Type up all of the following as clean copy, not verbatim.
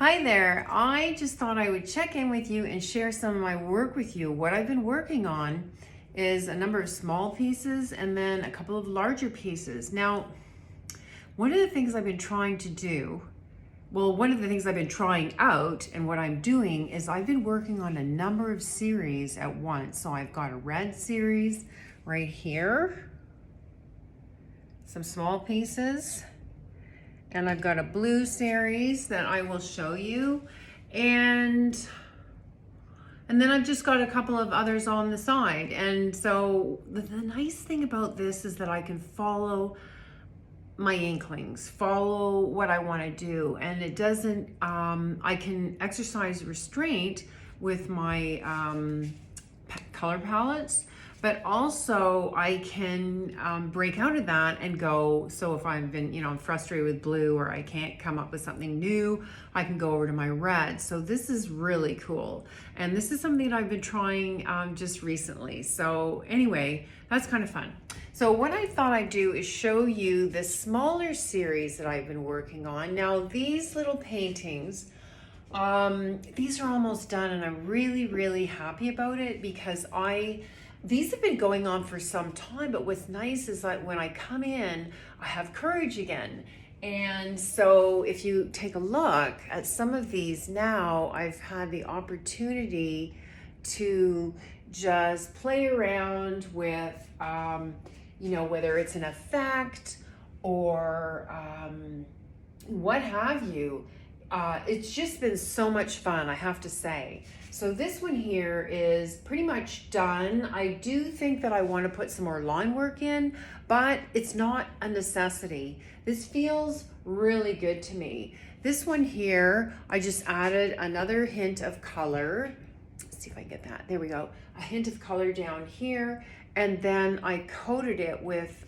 Hi there. I just thought I would check in with you and share some of my work with you. What I've been working on is a number of small pieces and then a couple of larger pieces. Now, one of the things I've been trying to do, one of the things I've been trying out and what I'm doing is I've been working on a number of series at once. So I've got a red series right here, some small pieces. And I've got a blue series that I will show you. And then I've just got a couple of others on the side. And so the nice thing about this is that I can follow my inklings, follow what I want to do. And it doesn't, I can exercise restraint with my color palettes, but also I can break out of that and go, so if I've been, I'm frustrated with blue or I can't come up with something new, I can go over to my red. So this is really cool. And this is something that I've been trying just recently. So anyway, that's kind of fun. So what I thought I'd do is show you the smaller series that I've been working on. Now these little paintings, these are almost done and I'm really, really happy about it because these have been going on for some time, but what's nice is that when I come in, I have courage again. And so if you take a look at some of these now, I've had the opportunity to just play around with, whether it's an effect or what have you. It's just been so much fun, I have to say. So this one here is pretty much done. I do think that I want to put some more line work in, but it's not a necessity. This feels really good to me. This one here, I just added another hint of color. Let's see if I can get that. There we go. A hint of color down here. And then I coated it with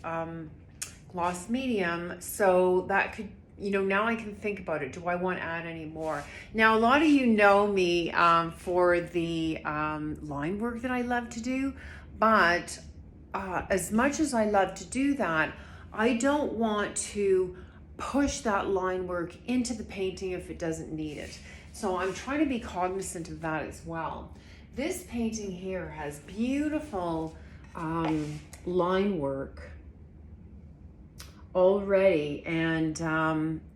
gloss medium so that could, now I can think about it. Do I want to add any more? Now, a lot of you know me for the line work that I love to do, but as much as I love to do that, I don't want to push that line work into the painting if it doesn't need it. So I'm trying to be cognizant of that as well. This painting here has beautiful line work already, and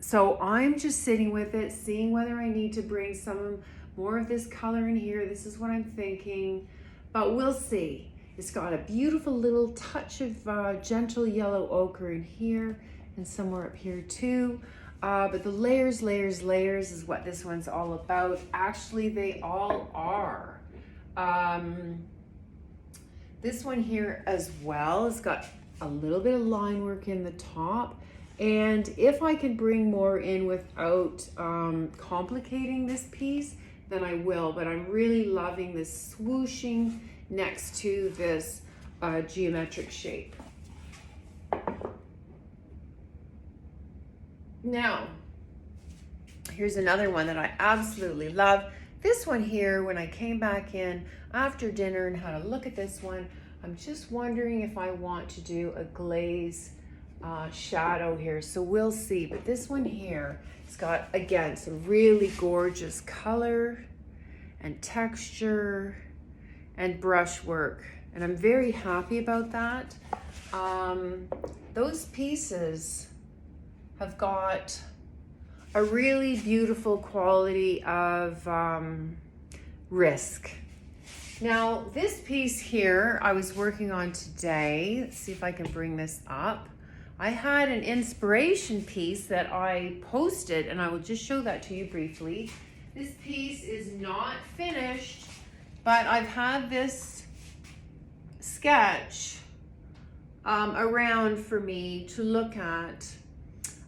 so I'm just sitting with it, seeing whether I need to bring some more of this color in here. This is what I'm thinking, but we'll see. It's got a beautiful little touch of gentle yellow ochre in here and somewhere up here too, but the layers is what this one's all about. Actually, they all are. This one here as well has got a little bit of line work in the top, and if I can bring more in without complicating this piece, then I will. But I'm really loving this swooshing next to this geometric shape. Now, here's another one that I absolutely love. This one here, when I came back in after dinner and had a look at this one, I'm just wondering if I want to do a glaze shadow here, so we'll see. But this one here, it's got, again, some really gorgeous color and texture and brush work, and I'm very happy about that. Those pieces have got a really beautiful quality of risk. Now, this piece here I was working on today. Let's see if I can bring this up. I had an inspiration piece that I posted, and I will just show that to you briefly. This piece is not finished, but I've had this sketch around for me to look at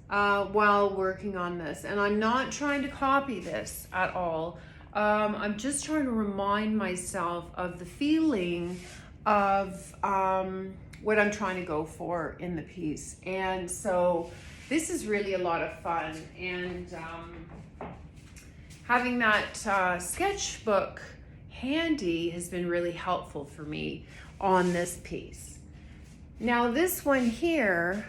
while working on this. And I'm not trying to copy this at all. I'm just trying to remind myself of the feeling of what I'm trying to go for in the piece. And so this is really a lot of fun. And having that sketchbook handy has been really helpful for me on this piece. Now this one here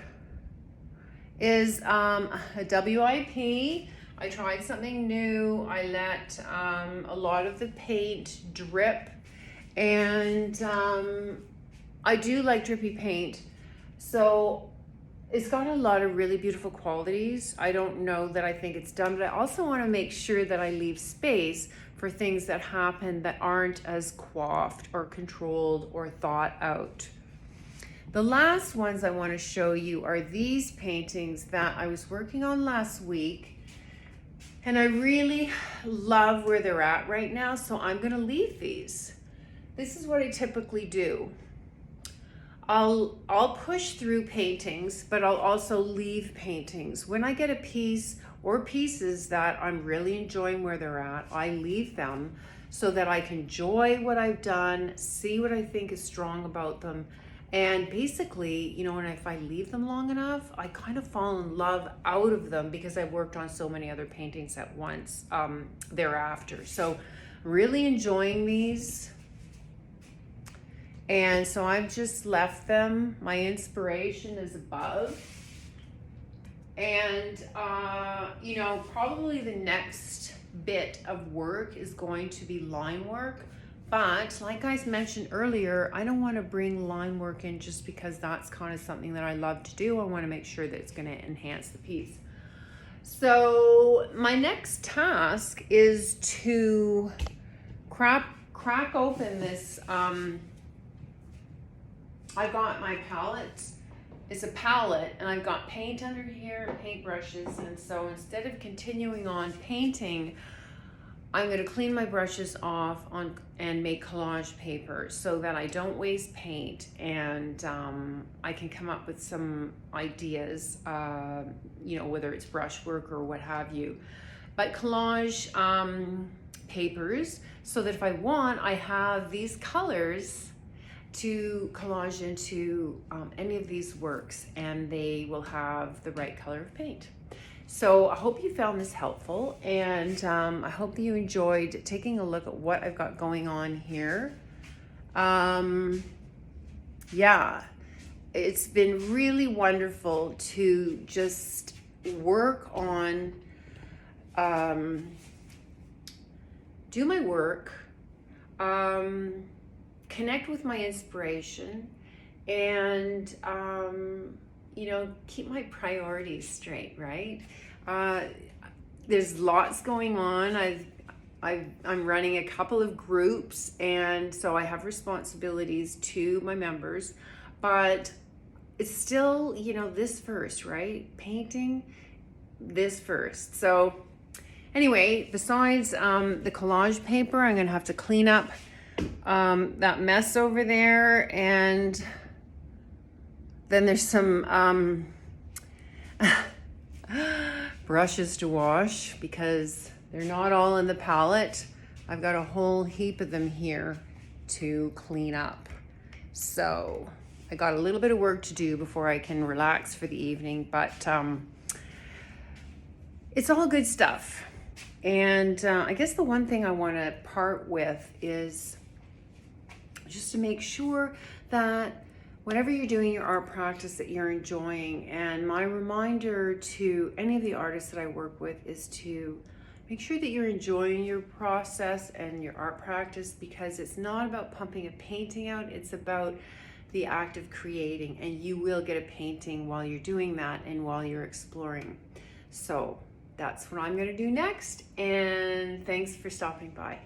is a WIP. I tried something new. I let a lot of the paint drip, and I do like drippy paint. So it's got a lot of really beautiful qualities. I don't know that I think it's done, but I also want to make sure that I leave space for things that happen that aren't as coiffed or controlled or thought out. The last ones I want to show you are these paintings that I was working on last week, and I really love where they're at right now, so I'm going to leave these. This is what I typically do. I'll push through paintings, but I'll also leave paintings. When I get a piece or pieces that I'm really enjoying where they're at, I leave them so that I can enjoy what I've done, see what I think is strong about them. And basically, you know, if I leave them long enough, I kind of fall in love out of them because I've worked on so many other paintings at once thereafter. So really enjoying these. And so I've just left them. My inspiration is above. And, you know, probably the next bit of work is going to be line work. But like I mentioned earlier, I don't want to bring line work in just because that's kind of something that I love to do. I want to make sure that it's going to enhance the piece. So my next task is to crack open this. I got my palette. It's a palette, and I've got paint under here, paint brushes, and so instead of continuing on painting, I'm going to clean my brushes off and make collage paper so that I don't waste paint, and I can come up with some ideas, you know, whether it's brushwork or what have you. But collage papers, so that if I want, I have these colors to collage into any of these works, and they will have the right color of paint. So I hope you found this helpful, and I hope that you enjoyed taking a look at what I've got going on here. Yeah, it's been really wonderful to just work on, do my work, connect with my inspiration, and you know, keep my priorities straight, right? There's lots going on. I'm running a couple of groups, and so I have responsibilities to my members, but it's still, you know, this first, right? Painting this first. So anyway, besides the collage paper, I'm gonna have to clean up that mess over there, and then there's some brushes to wash because they're not all in the palette. I've got a whole heap of them here to clean up. So I got a little bit of work to do before I can relax for the evening, but it's all good stuff. And I guess the one thing I want to part with is just to make sure that whenever you're doing your art practice that you're enjoying. And my reminder to any of the artists that I work with is to make sure that you're enjoying your process and your art practice, because it's not about pumping a painting out, it's about the act of creating, and you will get a painting while you're doing that and while you're exploring. So that's what I'm going to do next, and thanks for stopping by.